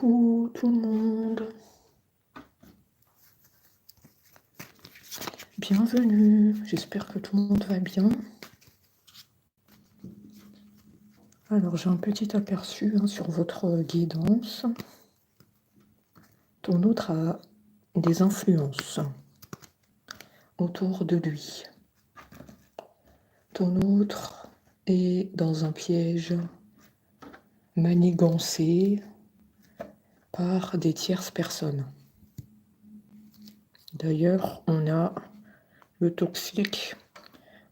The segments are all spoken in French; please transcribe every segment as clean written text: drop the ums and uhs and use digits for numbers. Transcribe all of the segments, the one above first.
Coucou tout le monde, bienvenue, j'espère que tout le monde va bien. Alors j'ai un petit aperçu sur votre guidance. Ton autre a des influences autour de lui. Ton autre est dans un piège manigancé par des tierces personnes. D'ailleurs, on a le toxique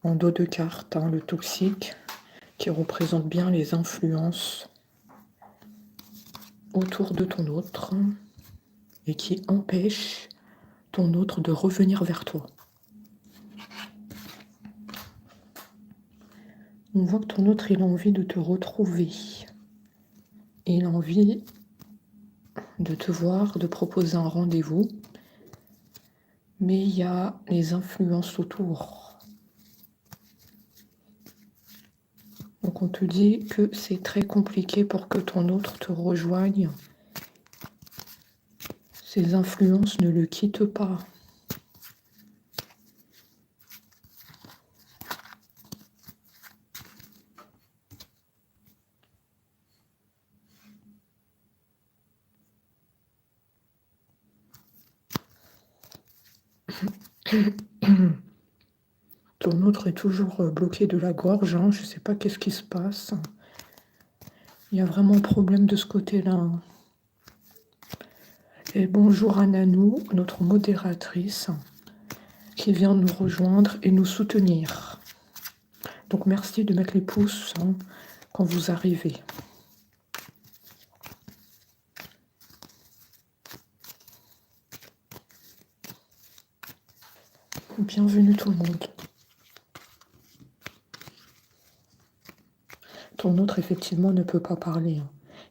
en dos de carte, le toxique qui représente bien les influences autour de ton autre et qui empêche ton autre de revenir vers toi. On voit que ton autre, il a envie de te retrouver. Il a envie de te voir, de proposer un rendez-vous. Mais il y a les influences autour. Donc on te dit que c'est très compliqué pour que ton autre te rejoigne. Ces influences ne le quittent pas. Ton autre est toujours bloqué de la gorge, je ne sais pas qu'est-ce qui se passe. Il y a vraiment un problème de ce côté-là. Et bonjour à Nanou, notre modératrice, qui vient nous rejoindre et nous soutenir. Donc merci de mettre les pouces quand vous arrivez. Bienvenue tout le monde. Ton autre, effectivement, ne peut pas parler.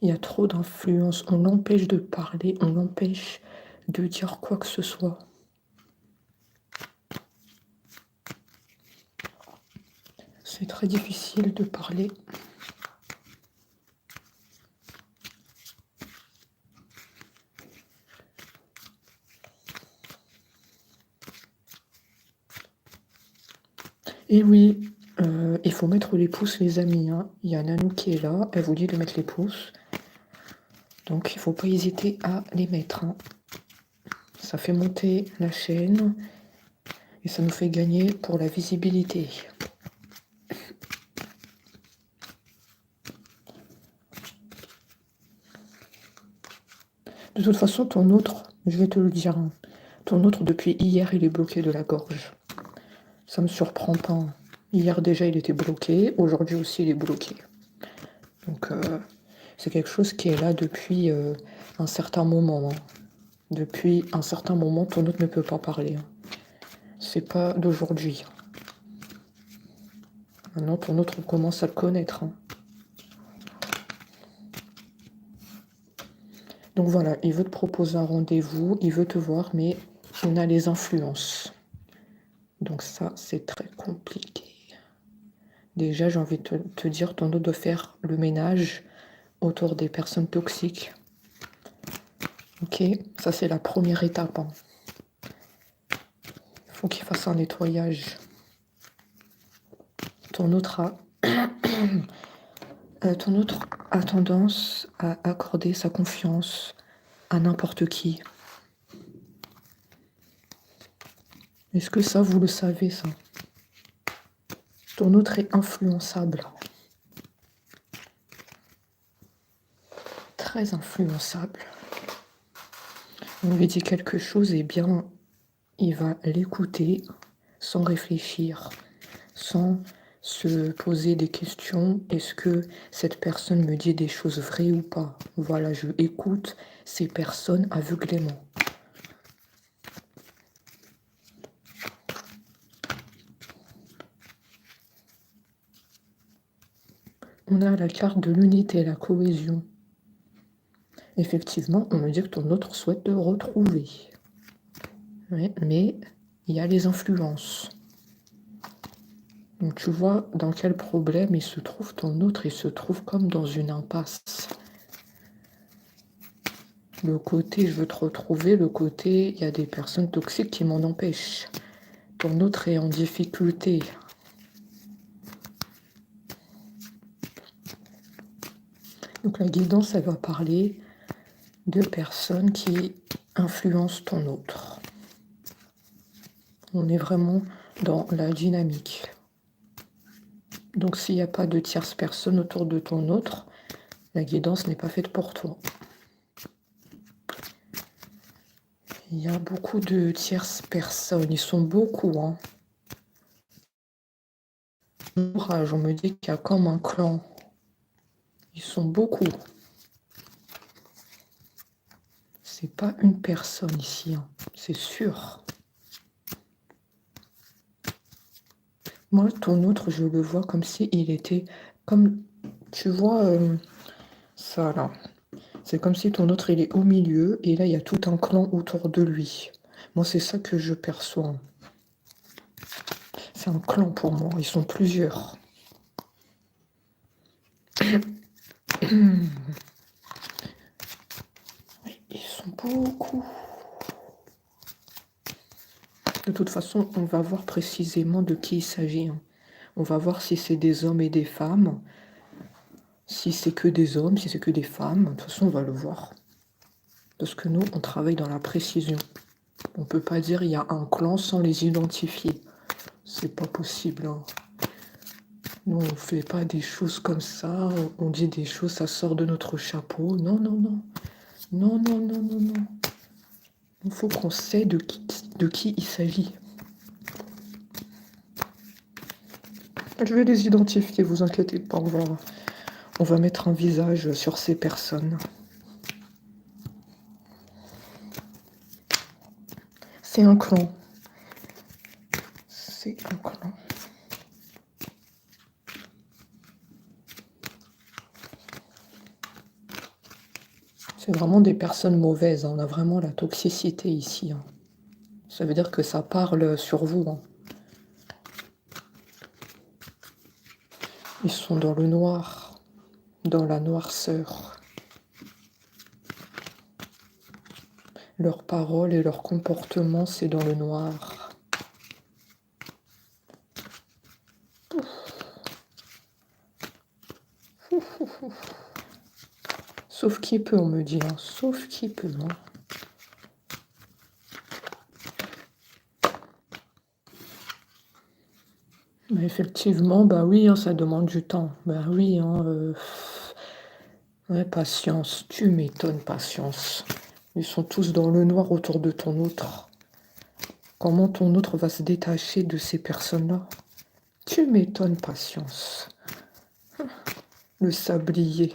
Il y a trop d'influence. On l'empêche de parler, on l'empêche de dire quoi que ce soit. C'est très difficile de parler. Et oui, il faut mettre les pouces, les amis. Il y a Nanou qui est là, elle vous dit de mettre les pouces. Donc, il ne faut pas hésiter à les mettre. Ça fait monter la chaîne et ça nous fait gagner pour la visibilité. De toute façon, ton autre, je vais te le dire, ton autre, depuis hier, il est bloqué de la gorge. Ça ne me surprend pas. Hier, déjà, il était bloqué. Aujourd'hui aussi, il est bloqué. Donc, c'est quelque chose qui est là depuis un certain moment. Depuis un certain moment, ton autre ne peut pas parler. C'est pas d'aujourd'hui. Maintenant, ton autre commence à le connaître. Donc voilà, il veut te proposer un rendez-vous, il veut te voir, mais on a les influences. Donc ça, c'est très compliqué. Déjà, j'ai envie de te dire, ton autre doit faire le ménage autour des personnes toxiques. Ok, ça c'est la première étape. Il faut qu'il fasse un nettoyage. Ton autre a tendance à accorder sa confiance à n'importe qui. Est-ce que ça, vous le savez, ça? Ton autre est influençable. Très influençable. On lui dit quelque chose, et bien, il va l'écouter sans réfléchir, sans se poser des questions. Est-ce que cette personne me dit des choses vraies ou pas? Voilà, je écoute ces personnes aveuglément. On a la carte de l'unité, la cohésion. Effectivement, on me dit que ton autre souhaite te retrouver. Oui, mais il y a les influences. Donc tu vois dans quel problème il se trouve ton autre, il se trouve comme dans une impasse. Le côté, je veux te retrouver, le côté, il y a des personnes toxiques qui m'en empêchent. Ton autre est en difficulté. Donc la guidance, elle va parler de personnes qui influencent ton autre. On est vraiment dans la dynamique. Donc s'il n'y a pas de tierce personne autour de ton autre, la guidance n'est pas faite pour toi. Il y a beaucoup de tierces personnes, ils sont beaucoup. Hein. On me dit qu'il y a comme un clan. Ils sont beaucoup. C'est pas une personne ici, hein. C'est sûr. Moi, ton autre, je le vois comme si il était comme, tu vois, ça là. C'est comme si ton autre, il est au milieu et là, il y a tout un clan autour de lui. Moi, c'est ça que je perçois. C'est un clan pour moi. Ils sont plusieurs. Oui, ils sont beaucoup. De toute façon, on va voir précisément de qui il s'agit. Hein. On va voir si c'est des hommes et des femmes. Si c'est que des hommes, si c'est que des femmes. De toute façon, on va le voir. Parce que nous, on travaille dans la précision. On ne peut pas dire il y a un clan sans les identifier. C'est pas possible. Hein. Nous, on ne fait pas des choses comme ça. On dit des choses, ça sort de notre chapeau. Non, non, non. Non, non, non, non, non. Il faut qu'on sait de qui il s'agit. Je vais les identifier, vous inquiétez pas. On va mettre un visage sur ces personnes. C'est un clan. C'est un clan. C'est vraiment des personnes mauvaises. Hein. On a vraiment la toxicité ici. Hein. Ça veut dire que ça parle sur vous. Hein. Ils sont dans le noir, dans la noirceur. Leurs paroles et leur comportement, c'est dans le noir. Sauf qui peut, on me dit. Hein. Sauf qui peut. Hein. Mais effectivement, bah oui, hein, ça demande du temps. Bah oui, hein, ouais, patience. Tu m'étonnes, patience. Ils sont tous dans le noir autour de ton autre. Comment ton autre va se détacher de ces personnes-là? Tu m'étonnes, patience. Le sablier.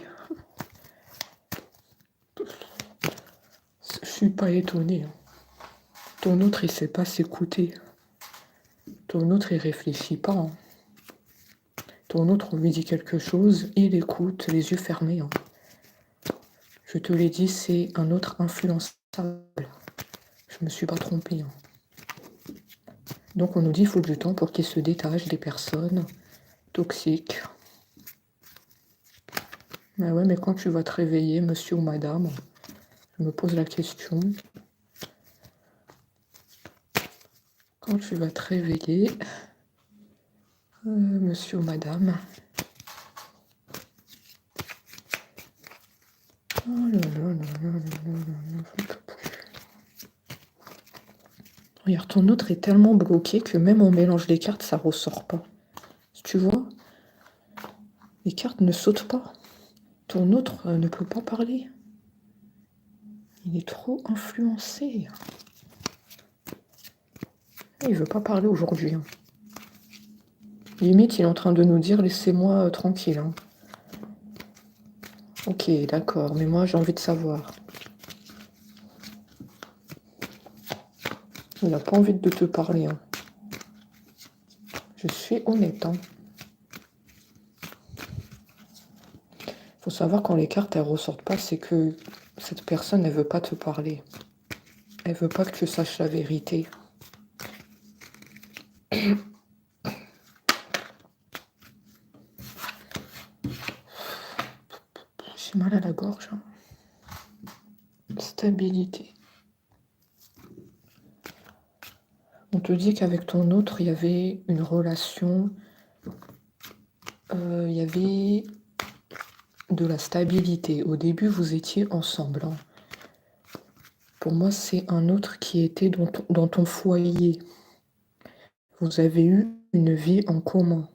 Je suis pas étonnée. Hein. Ton autre, il sait pas s'écouter. Ton autre, il réfléchit pas. Hein. Ton autre, on lui dit quelque chose, il écoute, les yeux fermés. Hein. Je te l'ai dit, c'est un autre influençable. Je me suis pas trompée. Hein. Donc on nous dit qu'il faut du temps pour qu'il se détache des personnes toxiques. Mais ouais, mais quand tu vas te réveiller, monsieur ou madame, je me pose la question. Quand tu vas te réveiller, monsieur ou madame. Oh là là là là là là là, je ne peux plus. Regarde, ton autre est tellement bloqué que même on mélange les cartes, ça ressort pas. Tu vois, les cartes ne sautent pas. Ton autre ne peut pas parler. Il est trop influencé. Il veut pas parler aujourd'hui. Hein. Limite, il est en train de nous dire laissez-moi tranquille. Hein. Ok, d'accord, mais moi j'ai envie de savoir. Il n'a pas envie de te parler. Hein. Je suis honnête. Hein. Faut savoir quand les cartes elles ressortent pas, c'est que cette personne elle veut pas te parler. Elle veut pas que tu saches la vérité. J'ai mal à la gorge. Hein. C'est stabilité. On te dit qu'avec ton autre, il y avait une relation, il y avait de la stabilité. Au début, vous étiez ensemble, hein. Pour moi, c'est un autre qui était dans ton foyer. Vous avez eu une vie en commun.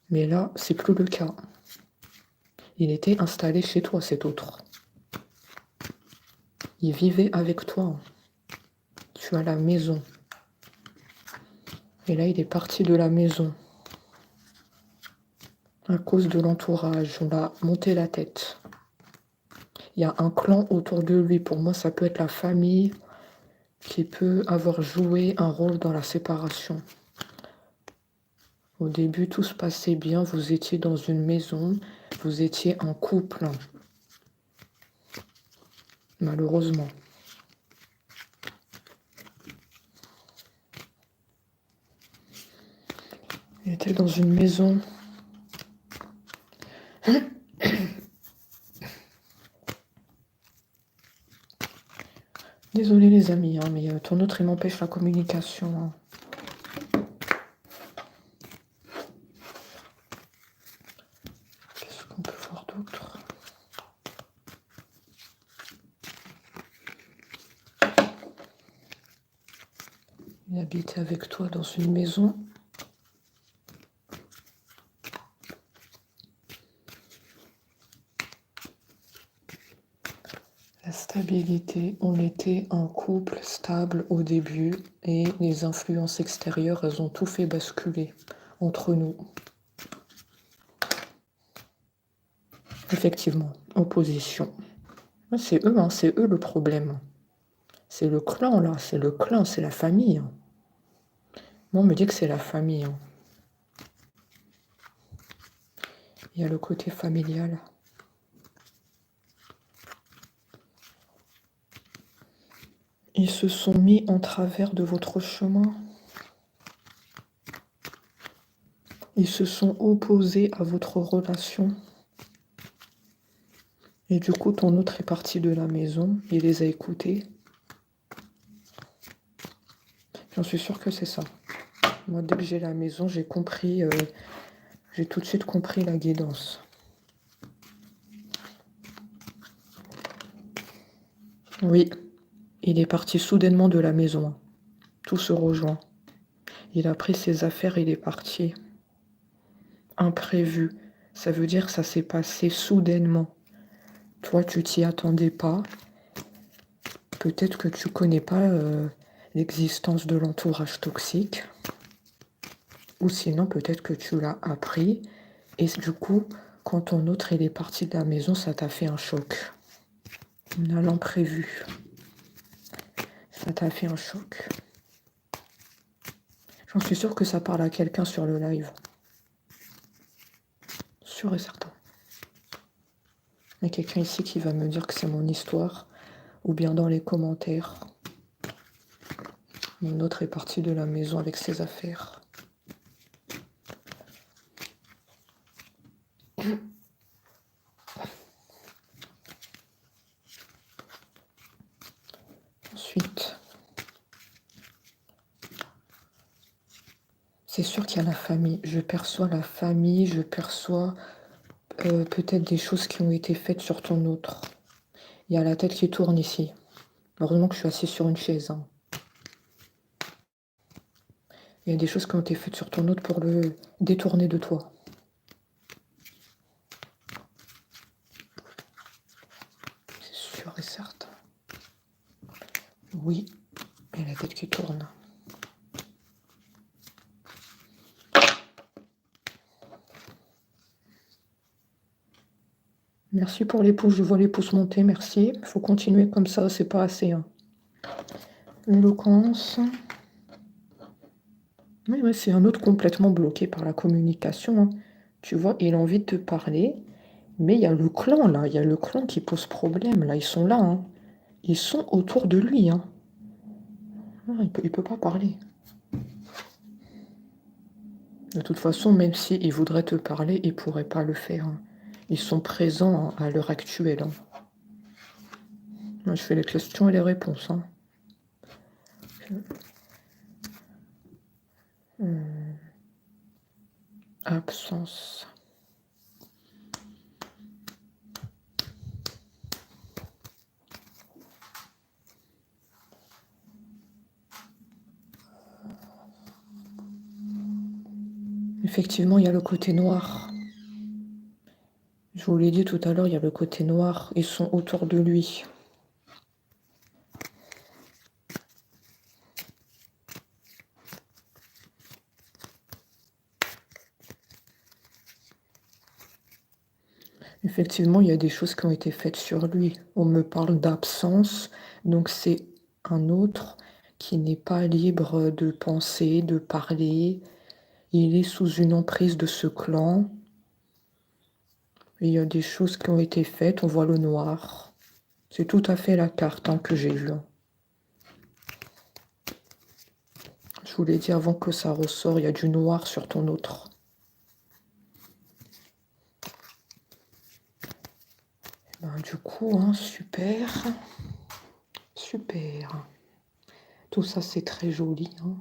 Mais là, c'est plus le cas. Il était installé chez toi, cet autre. Il vivait avec toi. Tu as la maison. Et là, il est parti de la maison. À cause de l'entourage, on a monté la tête. Il y a un clan autour de lui. Pour moi, ça peut être la famille qui peut avoir joué un rôle dans la séparation. Au début, tout se passait bien. Vous étiez dans une maison. Vous étiez en couple. Malheureusement. Il était dans une maison. Désolée les amis, hein, mais ton autre, il m'empêche la communication, hein. Qu'est-ce qu'on peut voir d'autre? Il habitait avec toi dans une maison. La stabilité, on était un couple stable au début et les influences extérieures, elles ont tout fait basculer entre nous. Effectivement, opposition. C'est eux, hein, c'est eux le problème. C'est le clan là, c'est le clan, c'est la famille. Moi, on me dit que c'est la famille, hein. Il y a le côté familial. Ils se sont mis en travers de votre chemin. Ils se sont opposés à votre relation. Et du coup, ton autre est parti de la maison. Il les a écoutés. J'en suis sûre que c'est ça. Moi, dès que j'ai la maison, j'ai compris... j'ai tout de suite compris la guidance. Oui, il est parti soudainement de la maison. Tout se rejoint. Il a pris ses affaires et il est parti. Imprévu. Ça veut dire que ça s'est passé soudainement. Toi, tu t'y attendais pas. Peut-être que tu connais pas l'existence de l'entourage toxique. Ou sinon, peut-être que tu l'as appris. Et du coup, quand ton autre il est parti de la maison, ça t'a fait un choc. On a l'imprévu. Ça t'a fait un choc. J'en suis sûre que ça parle à quelqu'un sur le live. Sûr et certain. Il y a quelqu'un ici qui va me dire que c'est mon histoire. Ou bien dans les commentaires. Mon autre est parti de la maison avec ses affaires. Ensuite, c'est sûr qu'il y a la famille. Je perçois la famille, je perçois peut-être des choses qui ont été faites sur ton autre. Il y a la tête qui tourne ici. Heureusement que je suis assise sur une chaise, hein. Il y a des choses qui ont été faites sur ton autre pour le détourner de toi. C'est sûr et certain. Oui, il y a la tête qui tourne. Merci pour les pouces, je vois les pouces monter, merci. Il faut continuer comme ça, c'est pas assez, hein. L'éloquence. Oui, c'est un autre complètement bloqué par la communication, hein. Tu vois, il a envie de te parler, mais il y a le clan, là. Il y a le clan qui pose problème, là. Ils sont là, hein. Ils sont autour de lui, hein. Ah, il peut pas parler. De toute façon, même s'il voudrait te parler, il pourrait pas le faire, hein. Ils sont présents à l'heure actuelle, hein. Je fais les questions et les réponses. Hein. Absence. Effectivement, il y a le côté noir. Je vous l'ai dit tout à l'heure, il y a le côté noir. Ils sont autour de lui. Effectivement, il y a des choses qui ont été faites sur lui. On me parle d'absence, donc c'est un autre qui n'est pas libre de penser, de parler. Il est sous une emprise de ce clan. Il y a des choses qui ont été faites, on voit le noir. C'est tout à fait la carte hein, que j'ai vue. Je vous l'ai dit avant que ça ressort, il y a du noir sur ton autre. Ben, du coup, hein, super. Super. Tout ça, c'est très joli. Hein.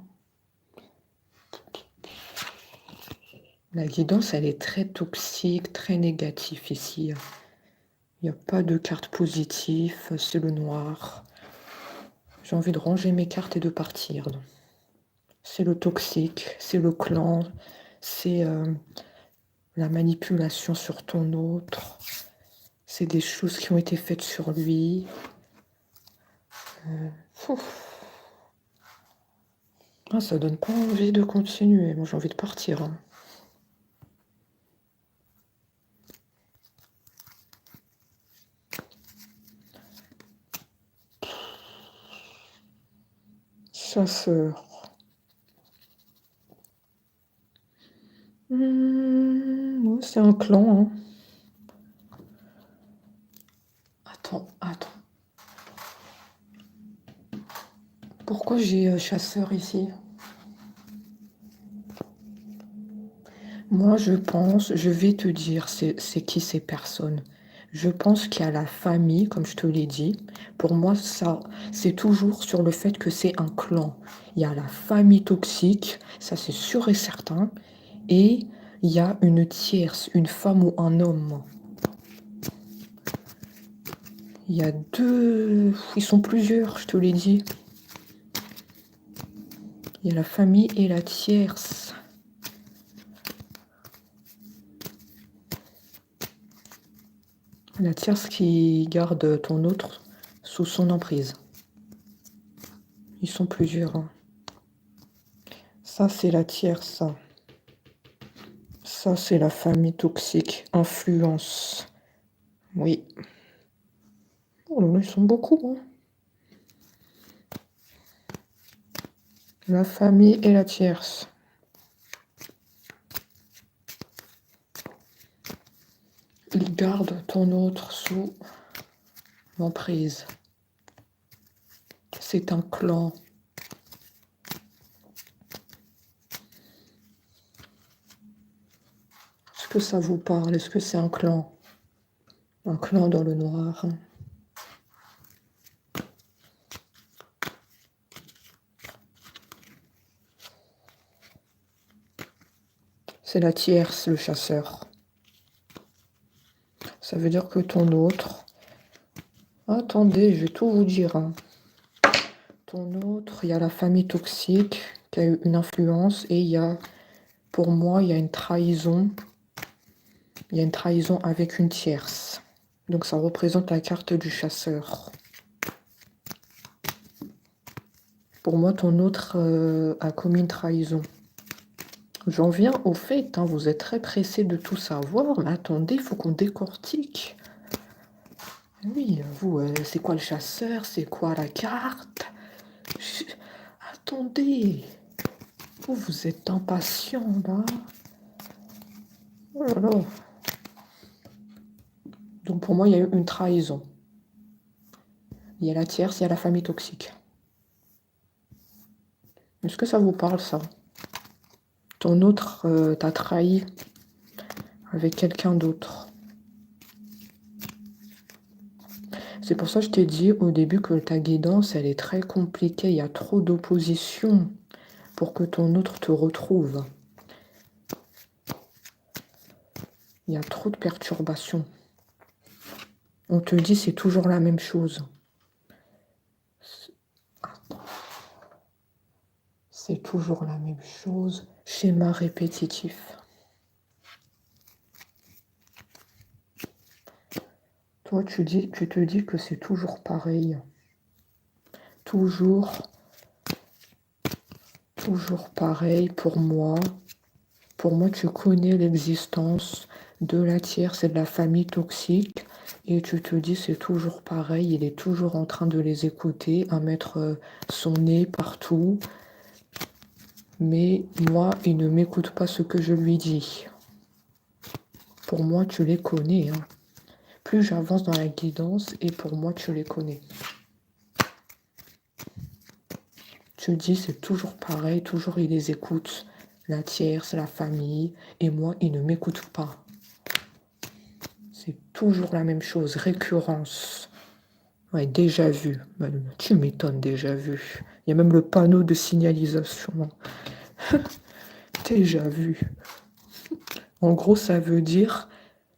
La guidance, elle est très toxique, très négative ici. Il n'y a pas de carte positive, c'est le noir. J'ai envie de ranger mes cartes et de partir. C'est le toxique, c'est le clan, c'est la manipulation sur ton autre. C'est des choses qui ont été faites sur lui. Ah, ça donne pas envie de continuer. Moi, j'ai envie de partir. Hein. Chasseur. Ouais, c'est un clan. Hein. Attends. Pourquoi j'ai chasseur ici? Moi, je pense, je vais te dire, c'est qui ces personnes. Je pense qu'il y a la famille, comme je te l'ai dit. Pour moi, ça, c'est toujours sur le fait que c'est un clan. Il y a la famille toxique, ça c'est sûr et certain. Et il y a une tierce, une femme ou un homme. Il y a deux... Ils sont plusieurs, je te l'ai dit. Il y a la famille et la tierce. La tierce qui garde ton autre sous son emprise. Ils sont plusieurs. Hein. Ça, c'est la tierce. Ça, c'est la famille toxique. Influence. Oui. Oh là là, ils sont beaucoup. Hein. La famille et la tierce. Ils gardent ton autre sous l'emprise. C'est un clan. Est-ce que ça vous parle? Est-ce que c'est un clan? Un clan dans le noir. C'est la tierce, le chasseur. Ça veut dire que ton autre... Attendez, je vais tout vous dire. Hein. Ton autre, il y a la famille toxique qui a eu une influence et il y a, pour moi, il y a une trahison. Il y a une trahison avec une tierce. Donc ça représente la carte du chasseur. Pour moi, ton autre a commis une trahison. J'en viens au fait, hein, vous êtes très pressé de tout savoir, mais attendez, il faut qu'on décortique. Oui, vous, c'est quoi le chasseur? C'est quoi la carte? Attendez, vous êtes impatient, là. Oh là là. Donc pour moi, il y a eu une trahison. Il y a la tierce, il y a la famille toxique. Est-ce que ça vous parle, ça? Ton autre t'a trahi avec quelqu'un d'autre. C'est pour ça que je t'ai dit au début que ta guidance, elle est très compliquée. Il y a trop d'opposition pour que ton autre te retrouve. Il y a trop de perturbations. On te dit c'est toujours la même chose. C'est toujours la même chose. Schéma répétitif. Toi, tu te dis que c'est toujours pareil. Toujours pareil pour moi. Pour moi, tu connais l'existence de la tierce et de la famille toxique. Et tu te dis, c'est toujours pareil. Il est toujours en train de les écouter, à mettre son nez partout. Mais moi, il ne m'écoute pas ce que je lui dis. Pour moi, tu les connais. Hein. Plus j'avance dans la guidance, et pour moi, tu les connais. Tu dis, c'est toujours pareil, toujours il les écoute. La tierce, la famille, et moi, il ne m'écoute pas. C'est toujours la même chose, récurrence. Ouais, déjà vu. Tu m'étonnes, déjà vu. Il y a même le panneau de signalisation. Déjà vu. En gros, ça veut dire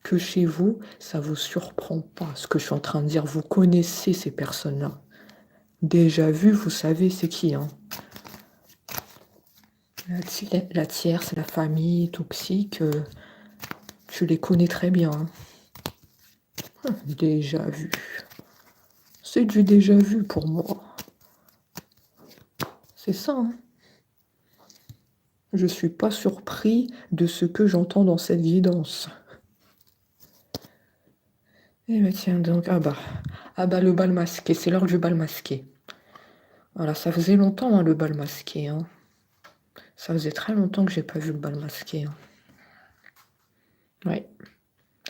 que chez vous, ça vous surprend pas. Ce que je suis en train de dire, vous connaissez ces personnes-là. Déjà vu, vous savez c'est qui. Hein. La tierce, la famille toxique, tu les connais très bien. Hein. Déjà vu. C'est du déjà vu pour moi. C'est ça. Hein. Je ne suis pas surpris de ce que j'entends dans cette guidance. Eh bien tiens donc, ah bah le bal masqué, c'est l'heure du bal masqué. Voilà, ça faisait longtemps hein, le bal masqué. Hein. Ça faisait très longtemps que j'ai pas vu le bal masqué. Hein. Ouais.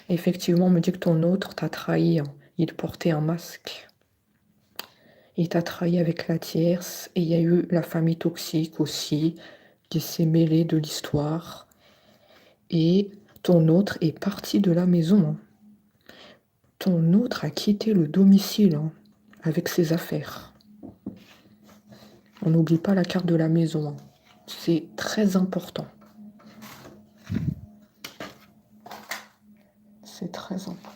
Effectivement, on me dit que ton autre t'a trahi. Hein. Il portait un masque. Il t'a trahi avec la tierce. Et il y a eu la famille toxique aussi, qui s'est mêlée de l'histoire. Et ton autre est parti de la maison. Hein. Ton autre a quitté le domicile hein, avec ses affaires. On n'oublie pas la carte de la maison. Hein. C'est très important. C'est très important.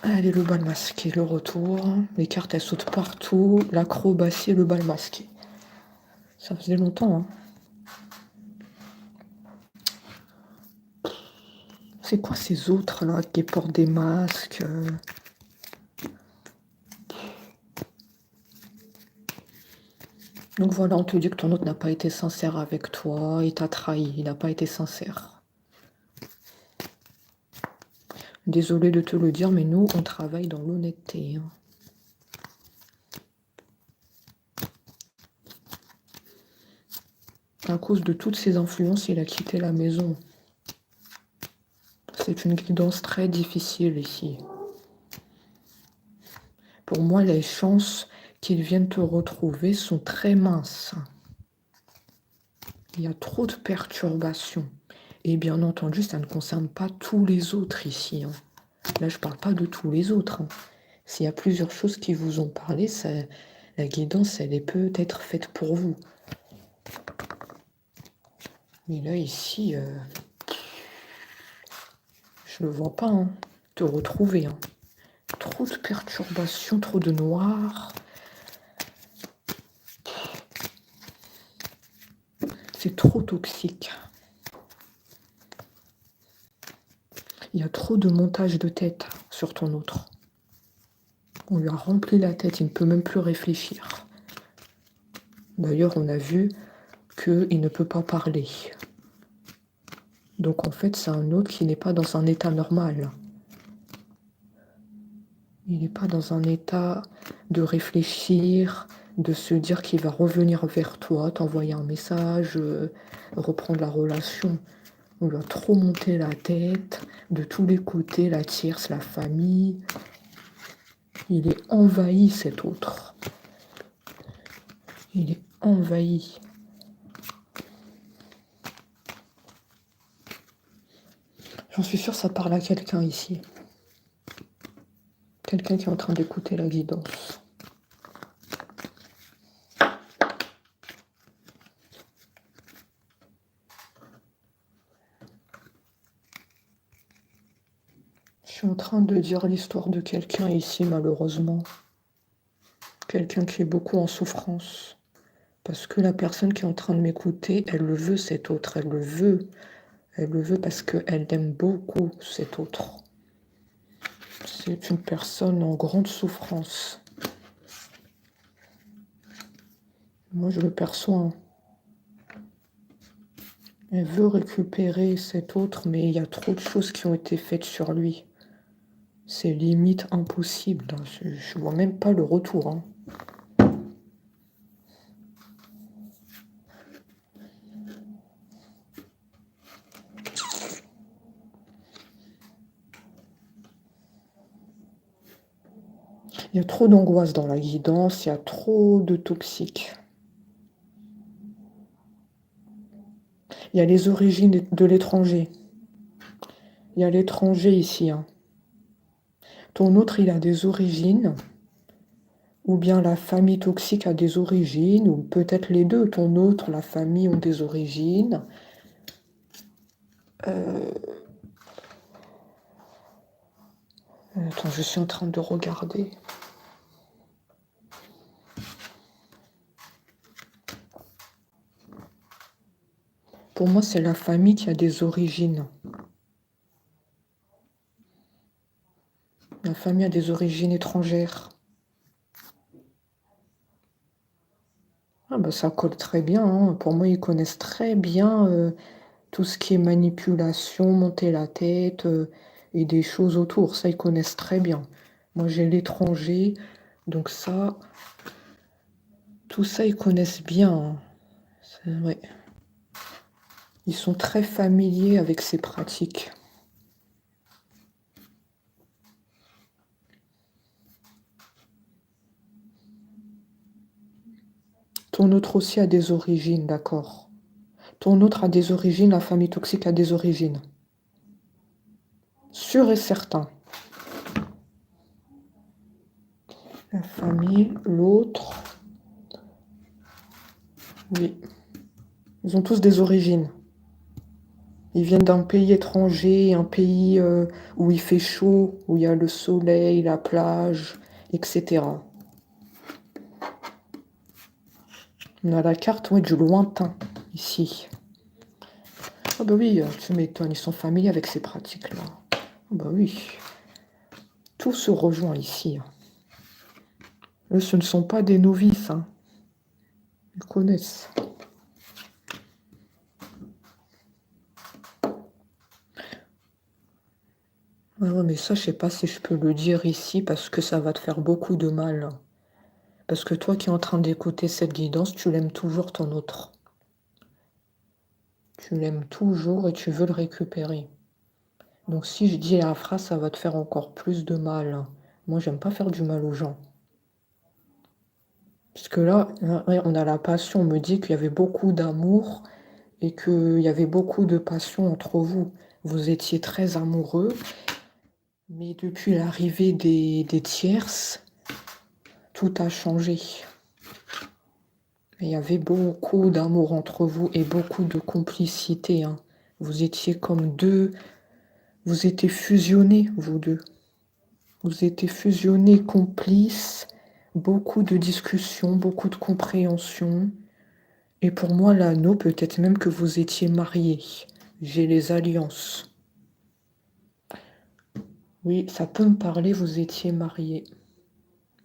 Allez, le bal masqué, le retour. Les cartes, elles sautent partout. L'acrobatie, le bal masqué. Ça faisait longtemps. Hein. C'est quoi ces autres là qui portent des masques Donc voilà, on te dit que ton autre n'a pas été sincère avec toi, il t'a trahi, il n'a pas été sincère. Désolée de te le dire, mais nous, on travaille dans l'honnêteté. Hein. À cause de toutes ces influences, il a quitté la maison. C'est une guidance très difficile ici. Pour moi, les chances qu'il vienne te retrouver sont très minces. Il y a trop de perturbations. Et bien entendu, ça ne concerne pas tous les autres ici. Hein. Là, je ne parle pas de tous les autres. Hein. S'il y a plusieurs choses qui vous ont parlé, la guidance, elle est peut-être faite pour vous. Mais là, ici, je ne le vois pas hein, te retrouver. Hein. Trop de perturbations, trop de noir. C'est trop toxique. Il y a trop de montage de tête sur ton autre. On lui a rempli la tête, il ne peut même plus réfléchir. D'ailleurs, on a vu qu'il ne peut pas parler. Donc en fait, c'est un autre qui n'est pas dans un état normal. Il n'est pas dans un état de réfléchir, de se dire qu'il va revenir vers toi, t'envoyer un message, reprendre la relation. On lui a trop monté la tête, de tous les côtés, la tierce, la famille. Il est envahi, cet autre. Il est envahi. J'en suis sûre, ça parle à quelqu'un ici. quelqu'un qui est en train d'écouter la guidance. Je suis en train de dire l'histoire de quelqu'un ici, malheureusement. Quelqu'un qui est beaucoup en souffrance. Parce que la personne qui est en train de m'écouter, elle le veut, cet autre. Elle le veut. Elle le veut parce qu'elle aime beaucoup cet autre. C'est une personne en grande souffrance. Moi, je le perçois. Hein. Elle veut récupérer cet autre, mais il y a trop de choses qui ont été faites sur lui. C'est limite impossible. Hein. Je vois même pas le retour. Hein. Il y a trop d'angoisse dans la guidance, il y a trop de toxiques. Il y a les origines de l'étranger. Il y a l'étranger ici. Hein. Ton autre, il a des origines, ou bien la famille toxique a des origines, ou peut-être les deux. Ton autre, la famille ont des origines. Attends, je suis en train de regarder. Pour moi, c'est la famille qui a des origines. La famille a des origines étrangères. Ah bah ça colle très bien. Hein. Pour moi, ils connaissent très bien tout ce qui est manipulation, monter la tête et des choses autour. Ça, ils connaissent très bien. Moi, j'ai l'étranger. Donc ça, tout ça, ils connaissent bien. Hein. Ouais. Ils sont très familiers avec ces pratiques. Ton autre aussi a des origines, d'accord. Ton autre a des origines, la famille toxique a des origines. Sûr et certain. La famille, l'autre. Oui. Ils ont tous des origines. Ils viennent d'un pays étranger, un pays où il fait chaud, où il y a le soleil, la plage, etc. On a la carte ouais, du lointain, ici. Ah bah oui, tu m'étonnes, ils sont familiers avec ces pratiques-là. Ah bah oui. Tout se rejoint ici. Eux, ce ne sont pas des novices. Hein. Ils connaissent. Ouais, mais ça, je sais pas si je peux le dire ici parce que ça va te faire beaucoup de mal. Parce que toi qui es en train d'écouter cette guidance, tu l'aimes toujours ton autre. Tu l'aimes toujours et tu veux le récupérer. Donc si je dis la phrase, ça va te faire encore plus de mal. Moi, j'aime pas faire du mal aux gens. Parce que là, on a la passion. On me dit qu'il y avait beaucoup d'amour et qu'il y avait beaucoup de passion entre vous. Vous étiez très amoureux. Mais depuis l'arrivée des tierces, tout a changé. Il y avait beaucoup d'amour entre vous et beaucoup de complicité. Hein. Vous étiez comme deux. Vous étiez fusionnés, vous deux. Vous étiez fusionnés, complices. Beaucoup de discussions, beaucoup de compréhension. Et pour moi, l'anneau, peut-être même que vous étiez mariés. J'ai les alliances. Oui, ça peut me parler, vous étiez mariés.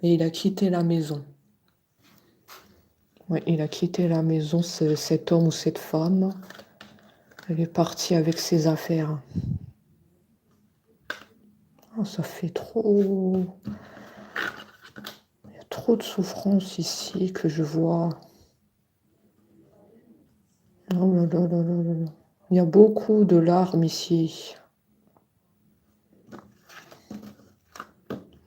Et il a quitté la maison. Oui, il a quitté la maison, cet homme ou cette femme. Elle est partie avec ses affaires. Oh, ça fait trop... Il y a trop de souffrance ici que je vois. Oh là là là là là là. Il y a beaucoup de larmes ici.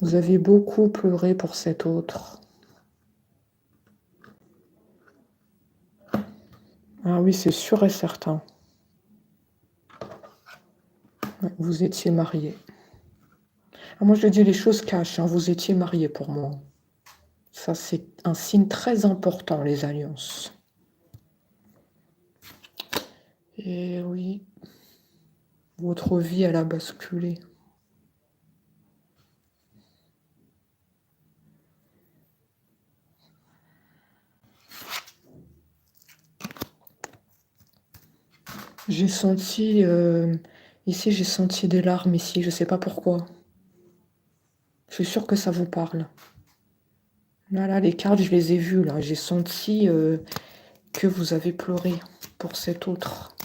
Vous avez beaucoup pleuré pour cet autre. Ah oui, c'est sûr et certain. Vous étiez mariés. Ah, moi, je dis les choses cash, hein. Vous étiez mariés pour moi. Ça, c'est un signe très important, les alliances. Et oui, votre vie, elle a basculé. J'ai senti, ici, j'ai senti des larmes ici, je sais pas pourquoi. Je suis sûre que ça vous parle. Là, les cartes, je les ai vues, là. J'ai senti que vous avez pleuré pour cet autre.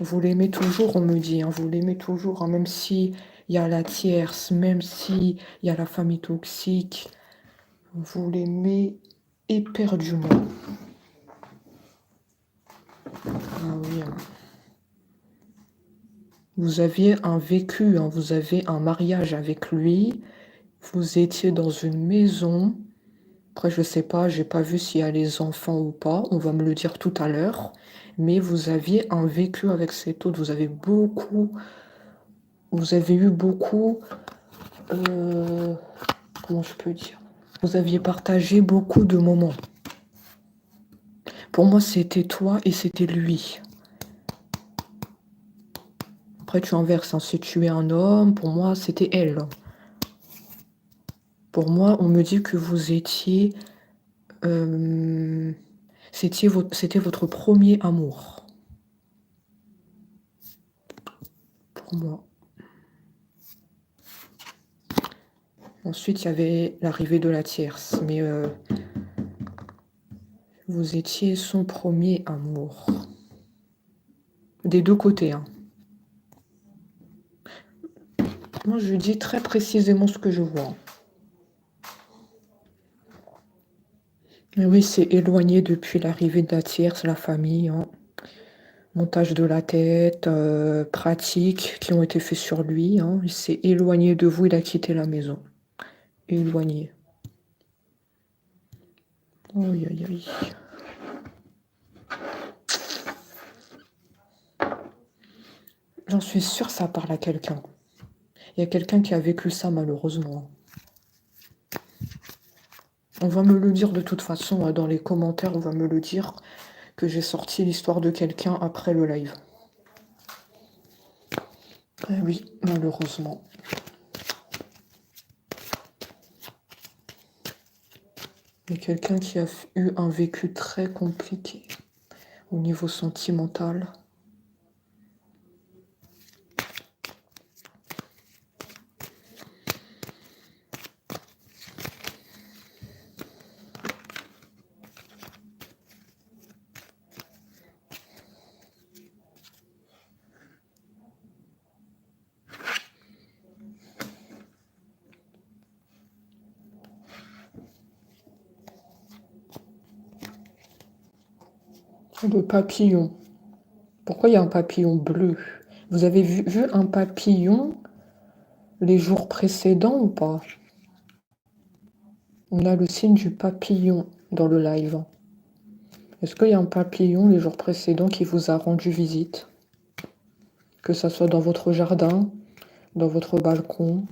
Vous l'aimez toujours, on me dit, hein, vous l'aimez toujours, hein, même si il y a la tierce, même si il y a la famille toxique, vous l'aimez éperdument. Ah oui, hein. Vous aviez un vécu, hein, vous avez un mariage avec lui, vous étiez dans une maison. Après, je sais pas, j'ai pas vu s'il y a les enfants ou pas, on va me le dire tout à l'heure, mais vous aviez un vécu avec cet autre, vous avez eu beaucoup, comment je peux dire? Vous aviez partagé beaucoup de moments. Pour moi, c'était toi et c'était lui. Après, tu inverses, hein, si tu es un homme, pour moi, c'était elle. Pour moi, on me dit que vous étiez... c'était votre premier amour. Pour moi. Ensuite, il y avait l'arrivée de la tierce, mais vous étiez son premier amour. Des deux côtés, hein. Moi, je dis très précisément ce que je vois. Mais oui, c'est éloigné depuis l'arrivée de la tierce, la famille, hein. Montage de la tête, pratiques qui ont été faits sur lui, hein. Il s'est éloigné de vous, il a quitté la maison. Éloigné. Aïe, aïe, aïe. J'en suis sûre, ça parle à quelqu'un. Il y a quelqu'un qui a vécu ça, malheureusement. On va me le dire de toute façon, dans les commentaires, on va me le dire que j'ai sorti l'histoire de quelqu'un après le live. Eh oui, malheureusement. Il y a quelqu'un qui a eu un vécu très compliqué au niveau sentimental. Le papillon. Pourquoi il y a un papillon bleu? Vous avez vu un papillon les jours précédents ou pas? On a le signe du papillon dans le live. Est-ce qu'il y a un papillon les jours précédents qui vous a rendu visite? Que ça soit dans votre jardin, dans votre balcon?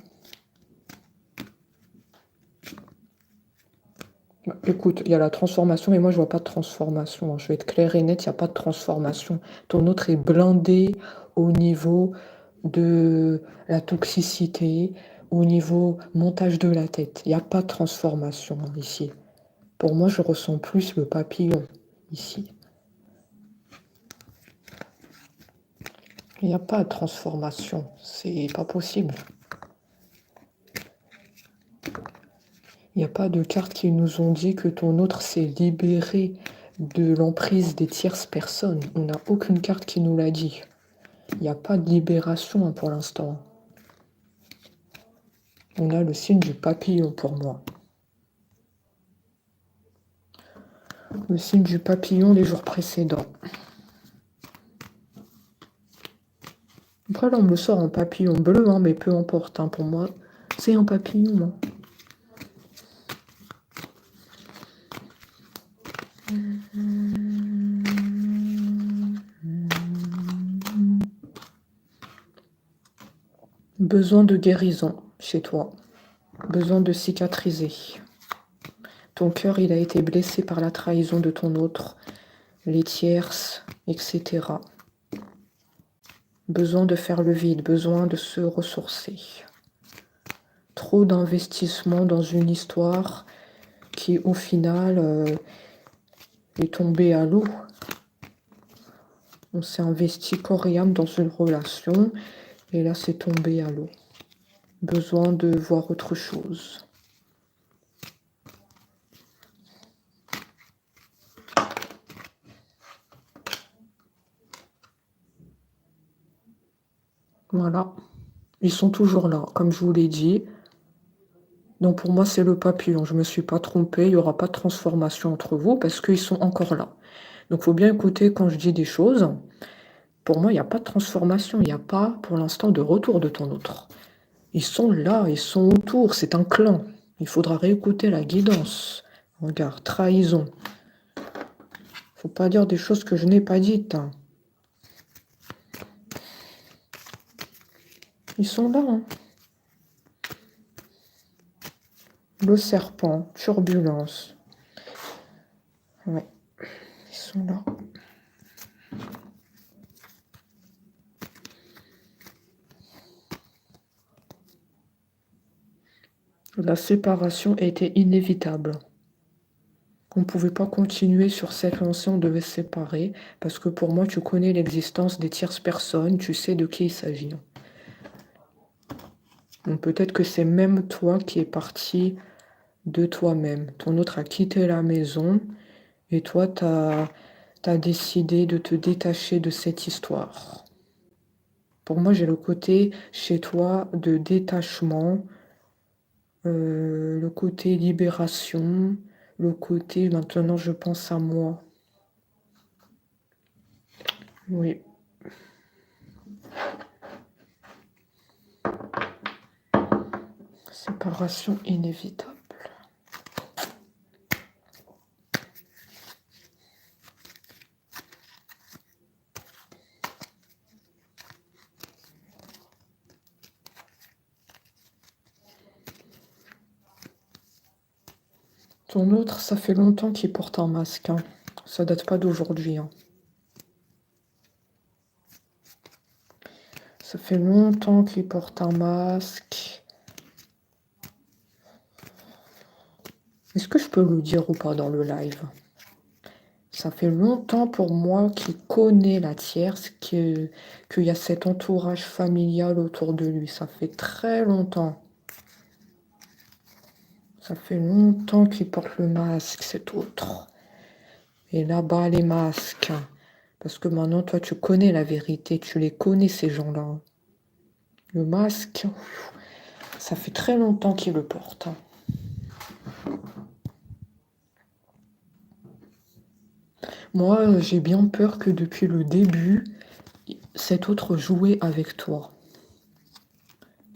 Écoute, il y a la transformation, mais moi je vois pas de transformation, hein. Je vais être claire et nette, il n'y a pas de transformation. Ton autre est blindé au niveau de la toxicité, au niveau montage de la tête. Il n'y a pas de transformation ici. Pour moi, je ressens plus le papillon ici. Il n'y a pas de transformation, c'est pas possible. Il n'y a pas de cartes qui nous ont dit que ton autre s'est libéré de l'emprise des tierces personnes. On n'a aucune carte qui nous l'a dit. Il n'y a pas de libération, hein, pour l'instant. On a le signe du papillon pour moi. Le signe du papillon les jours précédents. Après là on me sort un papillon bleu, hein, mais peu importe, hein, pour moi c'est un papillon. Hein. Besoin de guérison chez toi. Besoin de cicatriser. Ton cœur, il a été blessé par la trahison de ton autre, les tierces, etc. Besoin de faire le vide, besoin de se ressourcer. Trop d'investissement dans une histoire qui, au final, est tombée à l'eau. On s'est investi corps et âme dans une relation et là, c'est tombé à l'eau. Besoin de voir autre chose. Voilà. Ils sont toujours là, comme je vous l'ai dit. Donc pour moi, c'est le papillon. Je ne me suis pas trompée. Il n'y aura pas de transformation entre vous parce qu'ils sont encore là. Donc il faut bien écouter quand je dis des choses. Pour moi, il n'y a pas de transformation. Il n'y a pas, pour l'instant, de retour de ton autre. Ils sont là, ils sont autour. C'est un clan. Il faudra réécouter la guidance. Regarde, trahison. Faut pas dire des choses que je n'ai pas dites. Hein. Ils sont là. Hein. Le serpent, turbulence. Ouais, ils sont là. La séparation était inévitable. On ne pouvait pas continuer sur cette lancée, on devait se séparer, parce que pour moi, tu connais l'existence des tierces personnes, tu sais de qui il s'agit. Donc peut-être que c'est même toi qui es parti de toi-même. Ton autre a quitté la maison, et toi, tu as décidé de te détacher de cette histoire. Pour moi, j'ai le côté chez toi de détachement, le côté libération, le côté maintenant je pense à moi. Oui. Séparation inévitable. Ton autre, ça fait longtemps qu'il porte un masque. Hein. Ça date pas d'aujourd'hui. Hein. Ça fait longtemps qu'il porte un masque. Est-ce que je peux le dire ou pas dans le live? Ça fait longtemps pour moi qu'il connaît la tierce, qu'il y a cet entourage familial autour de lui. Ça fait très longtemps. Ça fait longtemps qu'il porte le masque, cet autre. Et là-bas, les masques. Parce que maintenant, toi, tu connais la vérité. Tu les connais, ces gens-là. Le masque, ça fait très longtemps qu'il le porte. Moi, j'ai bien peur que depuis le début, cet autre jouait avec toi.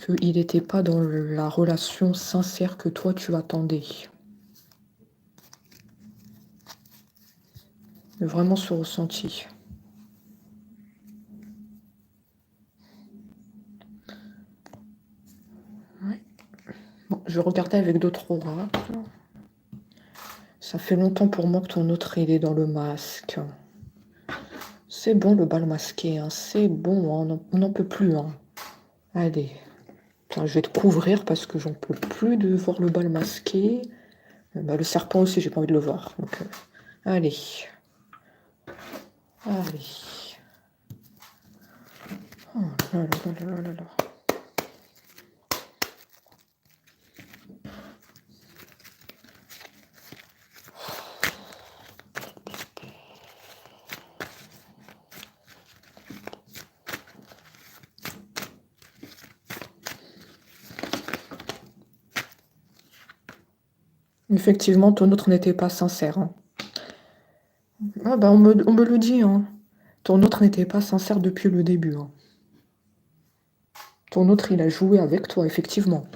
Qu'il n'était pas dans la relation sincère que toi, tu attendais. Vraiment ce ressenti. Ouais. Bon, je vais regarder avec d'autres oracles. Ça fait longtemps pour moi que ton autre, il est dans le masque. C'est bon le bal masqué, hein. C'est bon, hein. On n'en peut plus. Hein. Allez. Enfin, je vais te couvrir parce que j'en peux plus de voir le bal masqué. Bah, le serpent aussi, j'ai pas envie de le voir. Donc, allez. Allez. Oh là là là là là là. Effectivement, ton autre n'était pas sincère. Hein. Ah bah on me le dit. Hein. Ton autre n'était pas sincère depuis le début. Hein. Ton autre, il a joué avec toi, effectivement.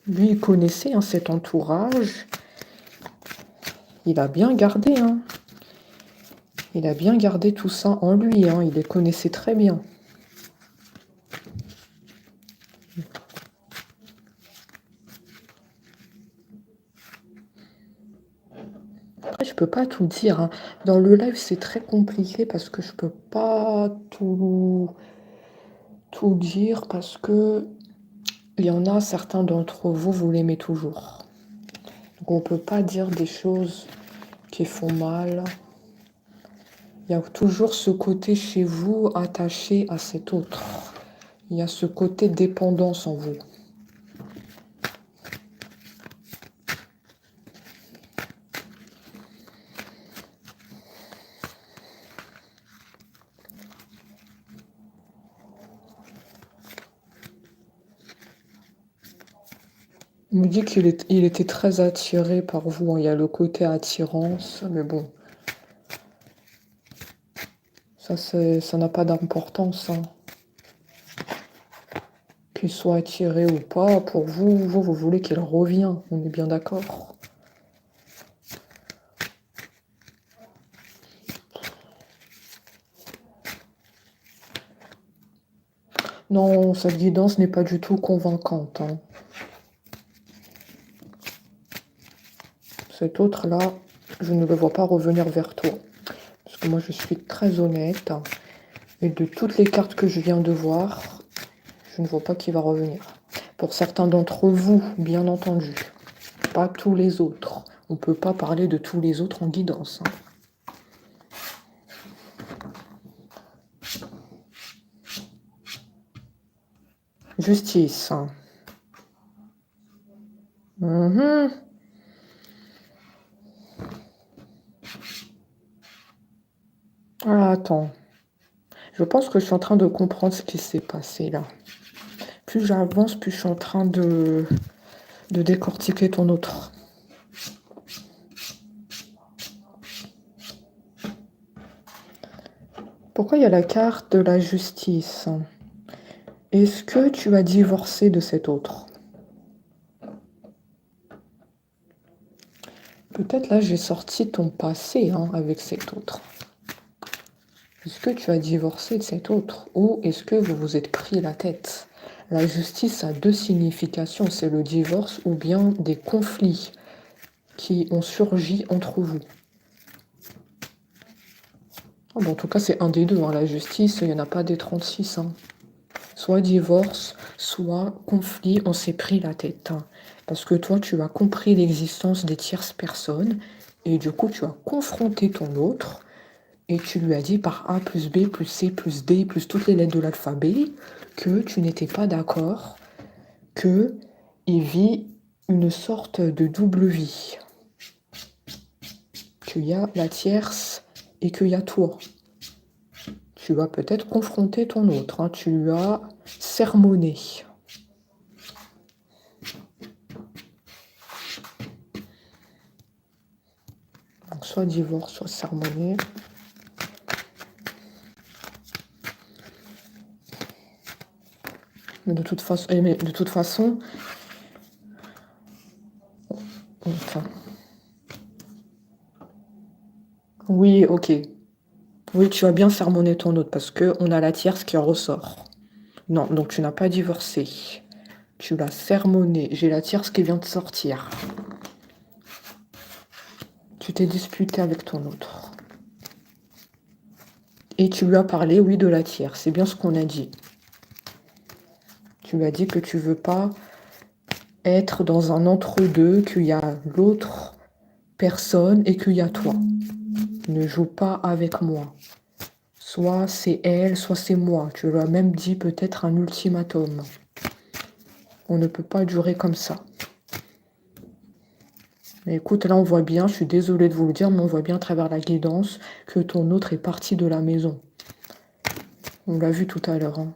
Lui, il connaissait hein, cet entourage. Il a bien gardé. Hein. Il a bien gardé tout ça en lui. Hein. Il les connaissait très bien. je peux pas tout dire, hein. Dans le live, c'est très compliqué parce que je peux pas tout dire parce que il y en a certains d'entre vous, vous l'aimez toujours. Donc on peut pas dire des choses qui font mal. Il y a toujours ce côté chez vous attaché à cet autre. Il y a ce côté dépendance en vous. Il me dit il était très attiré par vous, hein. Il y a le côté attirance, mais bon, ça n'a pas d'importance, hein. Qu'il soit attiré ou pas, pour vous, vous voulez qu'il revienne, on est bien d'accord. Non, sa guidance n'est pas du tout convaincante, hein. Cet autre-là, je ne le vois pas revenir vers toi. Parce que moi, je suis très honnête. Et de toutes les cartes que je viens de voir, je ne vois pas qui va revenir. Pour certains d'entre vous, bien entendu. Pas tous les autres. On ne peut pas parler de tous les autres en guidance, hein. Justice. Mhm. Ah, attends. Je pense que je suis en train de comprendre ce qui s'est passé là. Plus j'avance, plus je suis en train de décortiquer ton autre. Pourquoi il y a la carte de la justice? Est-ce que tu as divorcé de cet autre? Peut-être là, j'ai sorti ton passé, hein, avec cet autre. Est-ce que tu as divorcé de cet autre? Ou est-ce que vous vous êtes pris la tête? La justice a deux significations, c'est le divorce ou bien des conflits qui ont surgi entre vous. Oh, bon, en tout cas, c'est un des deux, hein. La justice, il n'y en a pas des 36, hein. Soit divorce, soit conflit, on s'est pris la tête, hein. Parce que toi, tu as compris l'existence des tierces personnes et du coup, tu as confronté ton autre et tu lui as dit par A plus B plus C plus D plus toutes les lettres de l'alphabet que tu n'étais pas d'accord, que il vit une sorte de double vie. Qu'il y a la tierce et qu'il y a toi. Tu as peut-être confronté ton autre, hein, tu lui as sermonné. Donc, soit divorce, soit sermonné. Mais de toute façon, enfin, oui, ok. Oui, tu as bien sermonné ton autre parce qu'on a la tierce qui ressort. Non, donc tu n'as pas divorcé. Tu l'as sermonné. J'ai la tierce qui vient de sortir. Tu t'es disputé avec ton autre. Et tu lui as parlé, oui, de la tierce. C'est bien ce qu'on a dit. Tu lui as dit que tu veux pas être dans un entre-deux, qu'il y a l'autre personne et qu'il y a toi. Ne joue pas avec moi. Soit c'est elle, soit c'est moi. Tu lui as même dit peut-être un ultimatum. On ne peut pas durer comme ça. Mais écoute, là on voit bien, je suis désolée de vous le dire, mais on voit bien à travers la guidance que ton autre est parti de la maison. On l'a vu tout à l'heure, hein.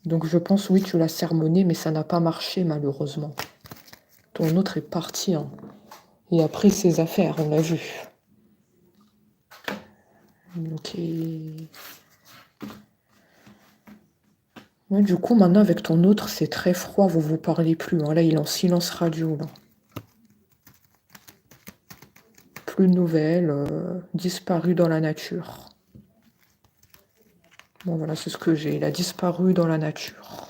Donc je pense, oui, tu l'as sermonné, mais ça n'a pas marché malheureusement. Ton autre est parti, hein. Il a pris ses affaires, on l'a vu. Ok. Ouais, du coup, maintenant, avec ton autre, c'est très froid, vous vous parlez plus, hein. Là, il est en silence radio, là. Plus de nouvelles, disparu dans la nature. Bon, voilà, c'est ce que j'ai. Il a disparu dans la nature.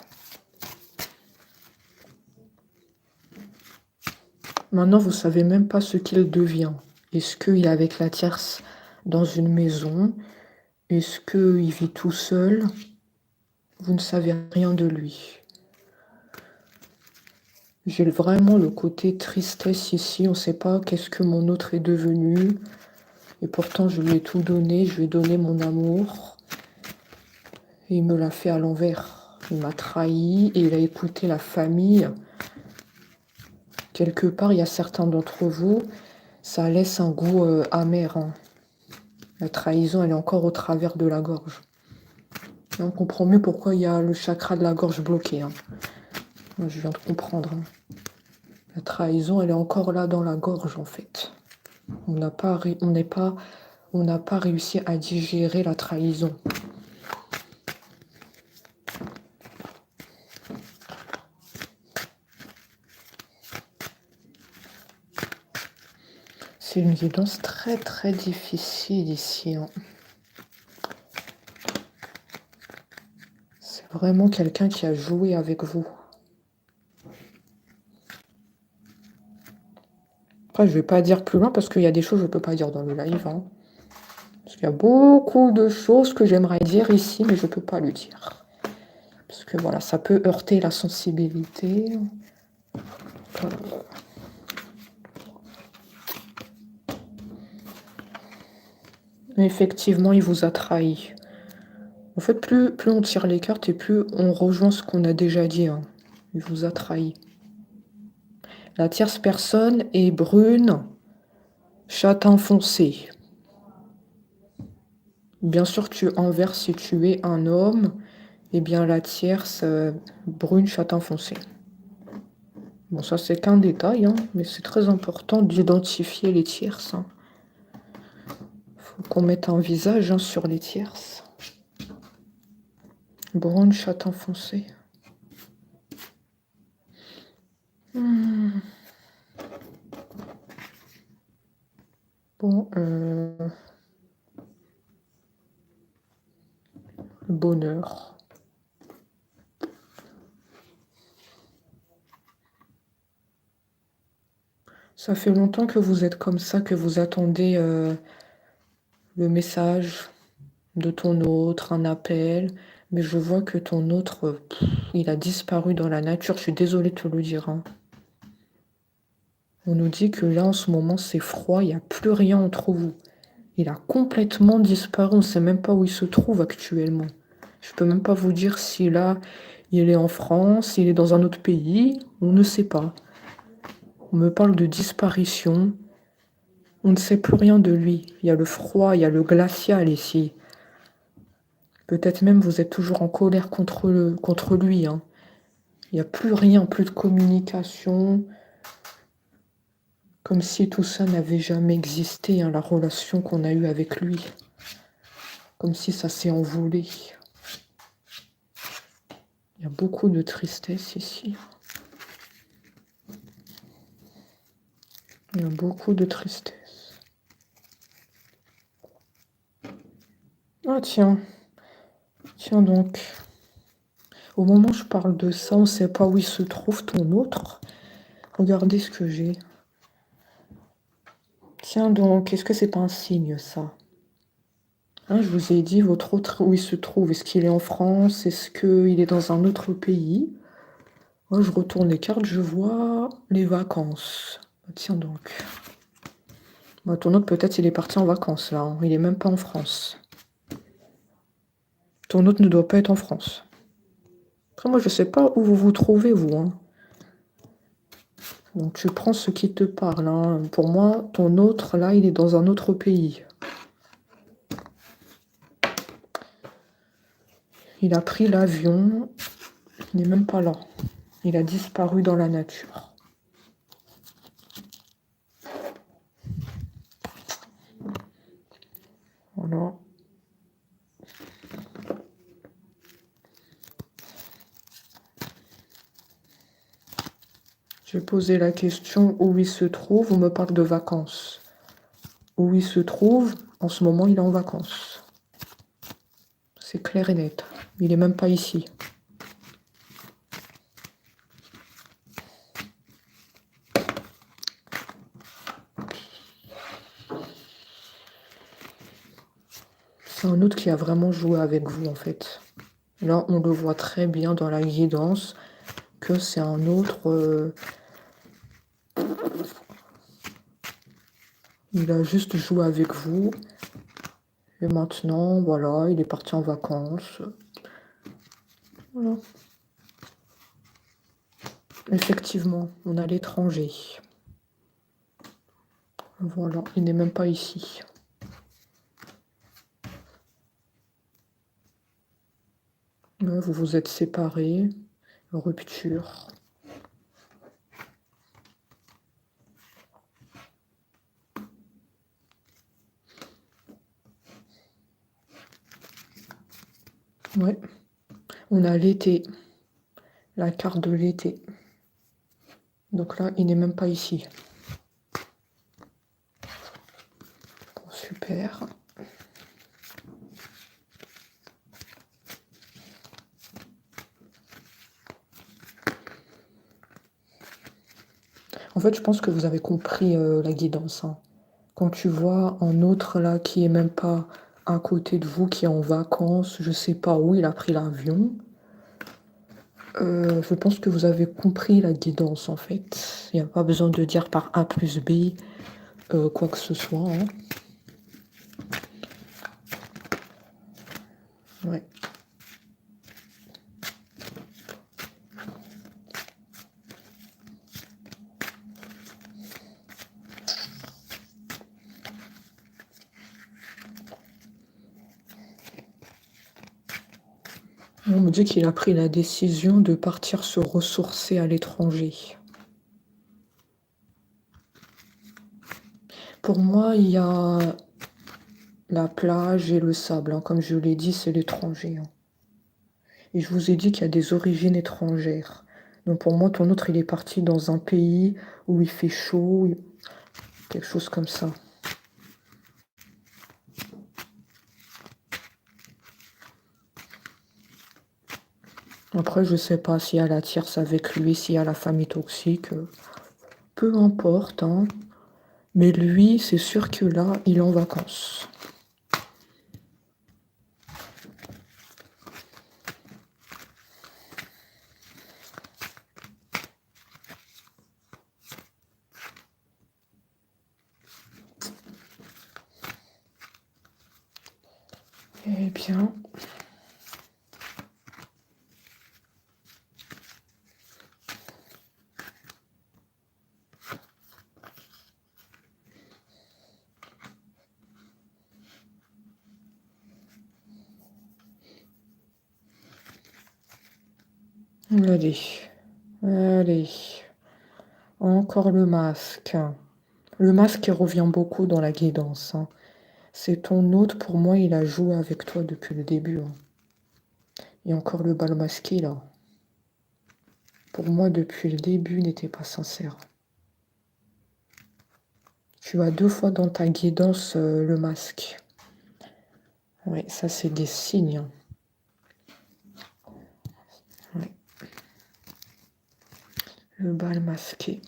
Maintenant, vous savez même pas ce qu'il devient. Est-ce qu'il est avec la tierce dans une maison? Est-ce qu'il vit tout seul? Vous ne savez rien de lui. J'ai vraiment le côté tristesse ici. On ne sait pas qu'est-ce que mon autre est devenu. Et pourtant, je lui ai tout donné. Je lui ai donné mon amour. Et il me l'a fait à l'envers. Il m'a trahi et il a écouté la famille. Quelque part, il y a certains d'entre vous, ça laisse un goût amer. Hein. La trahison, elle est encore au travers de la gorge. Et on comprend mieux pourquoi il y a le chakra de la gorge bloqué. Hein. Moi, je viens de comprendre. Hein. La trahison, elle est encore là dans la gorge, en fait. On n'a pas réussi à digérer la trahison. C'est une guidance très très difficile ici. Hein. C'est vraiment quelqu'un qui a joué avec vous. Après, je ne vais pas dire plus loin parce qu'il y a des choses que je ne peux pas dire dans le live. Hein. Parce qu'il y a beaucoup de choses que j'aimerais dire ici, mais je ne peux pas le dire. Parce que voilà, ça peut heurter la sensibilité. Effectivement, il vous a trahi. En fait, plus on tire les cartes et plus on rejoint ce qu'on a déjà dit. Hein. Il vous a trahi. La tierce personne est brune, châtain foncé. Bien sûr, tu inverses si tu es un homme. Eh bien, la tierce, brune, châtain foncé. Bon, ça, c'est qu'un détail, hein, mais c'est très important d'identifier les tierces. Hein. Faut qu'on mette un visage hein, sur les tierces. Brune, châtain foncé. Bon, bonheur. Ça fait longtemps que vous êtes comme ça, que vous attendez le message de ton autre, un appel. Mais je vois que ton autre, il a disparu dans la nature. Je suis désolée de te le dire. Hein. On nous dit que là, en ce moment, c'est froid. Il n'y a plus rien entre vous. Il a complètement disparu. On ne sait même pas où il se trouve actuellement. Je ne peux même pas vous dire si là, il est en France, s'il est dans un autre pays. On ne sait pas. On me parle de disparition. On ne sait plus rien de lui. Il y a le froid, il y a le glacial ici. Peut-être même vous êtes toujours en colère contre lui. Hein. Il n'y a plus rien, plus de communication. Comme si tout ça n'avait jamais existé, hein, la relation qu'on a eue avec lui. Comme si ça s'est envolé. Il y a beaucoup de tristesse ici. Il y a beaucoup de tristesse. Ah tiens. Tiens donc. Au moment où je parle de ça, on ne sait pas où il se trouve ton autre. Regardez ce que j'ai. Tiens donc, est-ce que c'est pas un signe ça? Hein, je vous ai dit votre autre où il se trouve. Est-ce qu'il est en France? Est-ce qu'il est dans un autre pays? Moi, je retourne les cartes, je vois les vacances. Tiens donc. Bah, ton autre, peut-être, il est parti en vacances, là. Hein. Il est même pas en France. Ton autre ne doit pas être en France. Après, moi, je sais pas où vous vous trouvez, vous. Hein. Donc, tu prends ce qui te parle. Hein. Pour moi, ton autre, là, il est dans un autre pays. Il a pris l'avion. Il n'est même pas là. Il a disparu dans la nature. Voilà. J'ai posé la question où il se trouve. On me parle de vacances. Où il se trouve, en ce moment, il est en vacances. C'est clair et net. Il n'est même pas ici. C'est un autre qui a vraiment joué avec vous, en fait. Là, on le voit très bien dans la guidance que c'est un autre... il a juste joué avec vous. Et maintenant, voilà, il est parti en vacances. Voilà. Effectivement, on a l'étranger. Voilà, il n'est même pas ici. Vous vous êtes séparés. Rupture. Ouais. On a l'été. La carte de l'été. Donc là, il n'est même pas ici. Bon, super. En fait, je pense que vous avez compris la guidance. Hein. Quand tu vois un autre là qui est même pas à côté de vous, qui est en vacances, je sais pas où, il a pris l'avion. Je pense que vous avez compris la guidance en fait. Il n'y a pas besoin de dire par A plus B quoi que ce soit. Hein. Ouais. On me dit qu'il a pris la décision de partir se ressourcer à l'étranger. Pour moi, il y a la plage et le sable. Hein. Comme je l'ai dit, c'est l'étranger. Hein. Et je vous ai dit qu'il y a des origines étrangères. Donc pour moi, ton autre, il est parti dans un pays où il fait chaud, quelque chose comme ça. Après, je sais pas s'il y a la tierce avec lui, s'il y a la famille toxique. Peu importe, hein. Mais lui, c'est sûr que là, il est en vacances. Eh bien... Allez, allez. Encore le masque. Le masque qui revient beaucoup dans la guidance. Hein. C'est ton hôte, pour moi, il a joué avec toi depuis le début. Hein. Et encore le bal masqué, là. Pour moi, depuis le début, il n'était pas sincère. Tu as 2 fois dans ta guidance le masque. Oui, ça, c'est des signes. Hein. Ouais. Le bal masqué.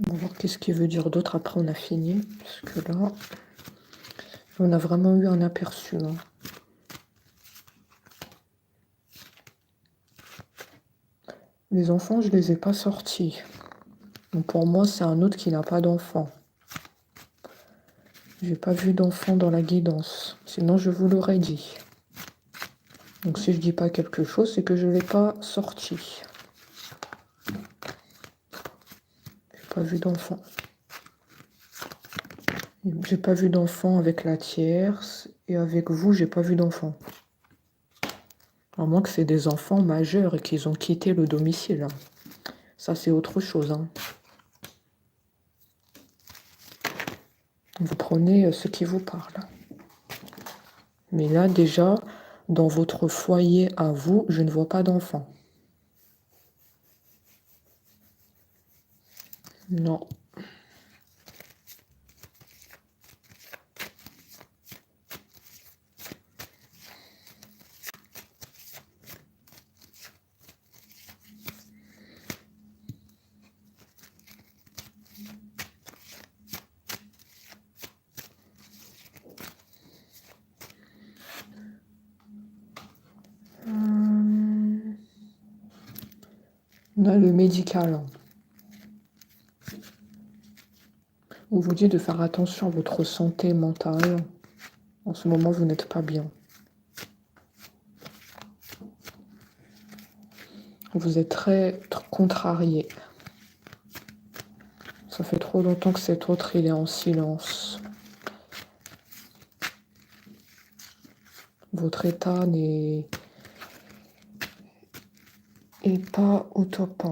On va voir qu'est-ce qu'il veut dire d'autre. Après, on a fini. Parce que là, on a vraiment eu un aperçu. Hein. Les enfants, je ne les ai pas sortis. Donc pour moi, c'est un autre qui n'a pas d'enfant. J'ai pas vu d'enfant dans la guidance. Sinon, je vous l'aurais dit. Donc si je dis pas quelque chose, c'est que je ne l'ai pas sorti. J'ai pas vu d'enfant. J'ai pas vu d'enfant avec la tierce. Et avec vous, j'ai pas vu d'enfant. À moins que c'est des enfants majeurs et qu'ils ont quitté le domicile. Ça, c'est autre chose. Hein. Vous prenez ce qui vous parle. Mais là, déjà, dans votre foyer à vous, je ne vois pas d'enfant. Non. On a le médical. On vous dit de faire attention à votre santé mentale. En ce moment, vous n'êtes pas bien. Vous êtes très contrarié. Ça fait trop longtemps que cet autre, il est en silence. Votre état n'est pas au top.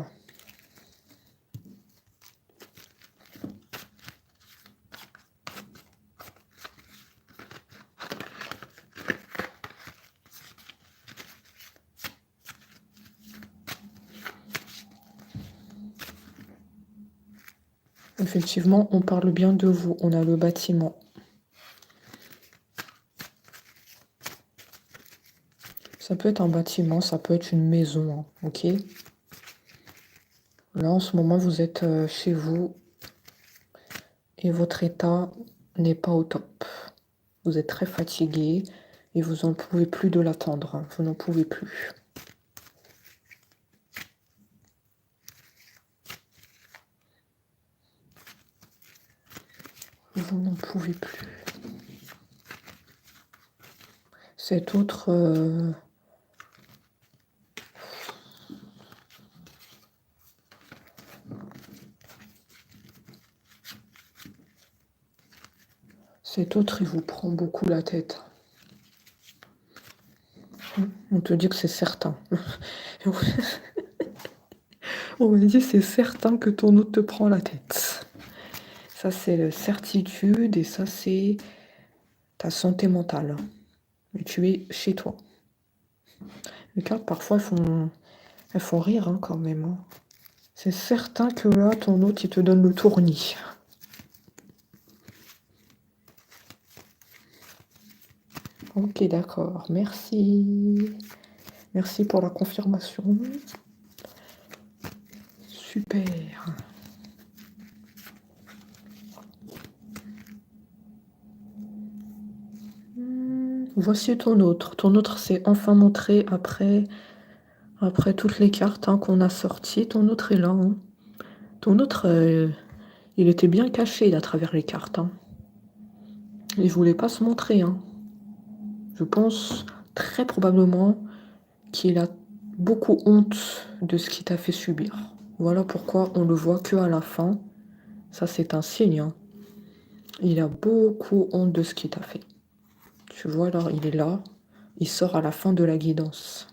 Effectivement, on parle bien de vous. On a le bâtiment. Ça peut être un bâtiment, ça peut être une maison, hein, ok? Là, en ce moment, vous êtes chez vous et votre état n'est pas au top. Vous êtes très fatigué et vous n'en pouvez plus de l'attendre. Hein. Vous n'en pouvez plus. Vous n'en pouvez plus. Cet autre... Cet autre, il vous prend beaucoup la tête. On te dit que c'est certain. On me dit c'est certain que ton autre te prend la tête. Ça, c'est la certitude et ça, c'est ta santé mentale. Et tu es chez toi. Les cartes, parfois, elles font rire hein, quand même. Hein. C'est certain que là, ton autre, il te donne le tournis. Ok, d'accord. Merci. Merci pour la confirmation. Super. Voici ton autre. Ton autre s'est enfin montré après toutes les cartes hein, qu'on a sorties. Ton autre est là. Hein. Ton autre, il était bien caché à travers les cartes. Hein. Il voulait pas se montrer. Hein. Je pense très probablement qu'il a beaucoup honte de ce qu'il t'a fait subir. Voilà pourquoi on le voit que à la fin. Ça, c'est un signe. Hein. Il a beaucoup honte de ce qu'il t'a fait. Tu vois, là, il est là. Il sort à la fin de la guidance.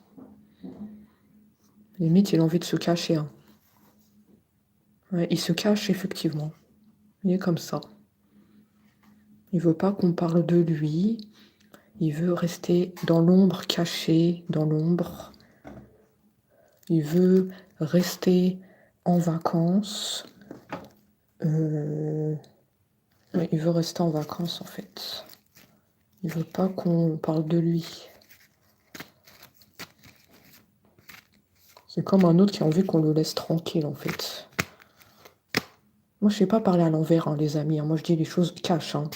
Limite, il a envie de se cacher. Hein. Ouais, il se cache, effectivement. Il est comme ça. Il veut pas qu'on parle de lui. Il veut rester dans l'ombre, caché dans l'ombre. Il veut rester en vacances. Il veut rester en vacances, en fait. Il veut pas qu'on parle de lui. C'est comme un autre qui a envie qu'on le laisse tranquille, en fait. Moi, je sais pas parler à l'envers, hein, les amis. Hein. Moi, je dis les choses cash. Hein.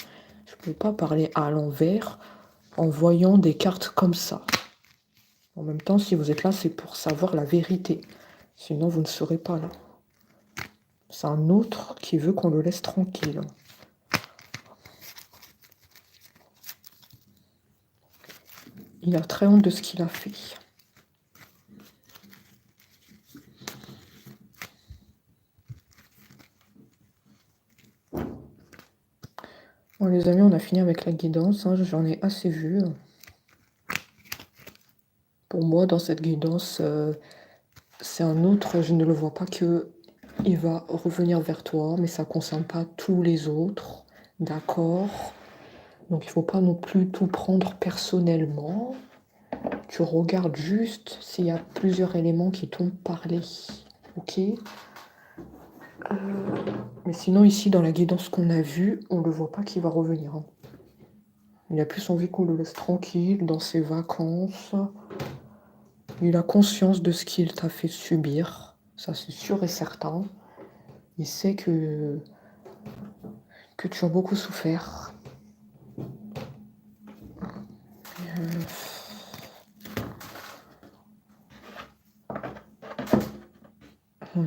Je peux pas parler à l'envers en voyant des cartes comme ça. En même temps, si vous êtes là, c'est pour savoir la vérité. Sinon, vous ne serez pas là. C'est un autre qui veut qu'on le laisse tranquille. Il a très honte de ce qu'il a fait. Bon, les amis, on a fini avec la guidance. Hein. J'en ai assez vu. Pour moi, dans cette guidance, c'est un autre. Je ne le vois pas que il va revenir vers toi, mais ça ne concerne pas tous les autres. D'accord. Donc il faut pas non plus tout prendre personnellement. Tu regardes juste s'il y a plusieurs éléments qui t'ont parlé. Ok? Mais sinon, ici, dans la guidance qu'on a vue, on ne le voit pas qu'il va revenir, hein. Il a plus envie qu'on le laisse tranquille dans ses vacances. Il a conscience de ce qu'il t'a fait subir. Ça, c'est sûr et certain. Il sait que tu as beaucoup souffert.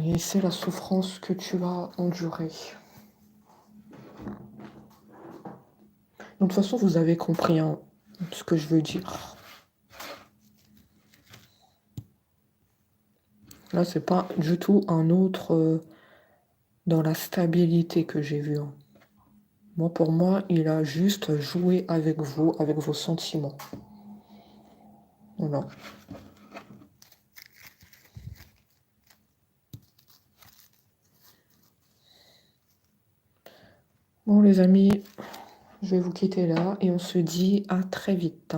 Il sait la souffrance que tu as endurée. De toute façon, vous avez compris, hein, ce que je veux dire. Là, c'est pas du tout un autre dans la stabilité que j'ai vu, hein. Moi, pour moi, il a juste joué avec vous, avec vos sentiments. Voilà. Bon, les amis, je vais vous quitter là et on se dit à très vite.